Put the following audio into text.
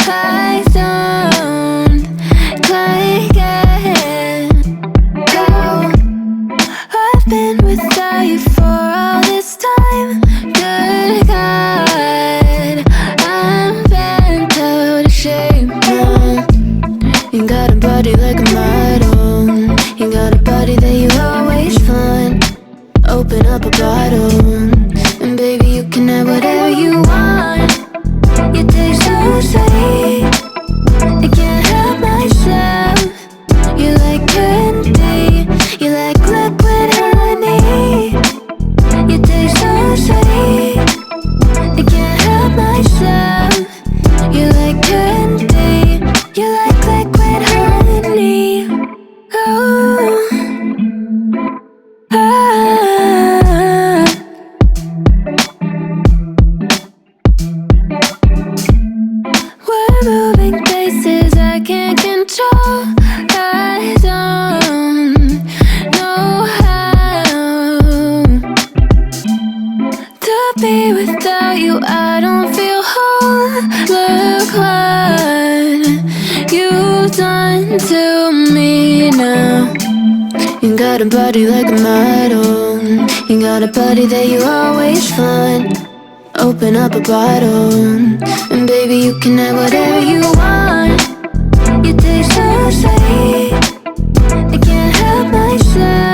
I don't like it. Oh, I've been without you for all this time. Good God, I'm bent out of shape now. You got a body like a model. You got a body that you always find. Open up a bottle, and baby you can have whatever you want. You taste so sweet, I can't help myself. You like candy, you like liquid honey. You taste so sweet, I can't help myself. You like candy, you like liquid honey. Oh, ah. We're moving places I can't control. I don't know how to be without you. I don't feel whole. Look what you've done to me now. You got a body like a model. You got a body that you always find. Open up a bottle, and baby you can have whatever you want. You taste so sweet, I can't help myself.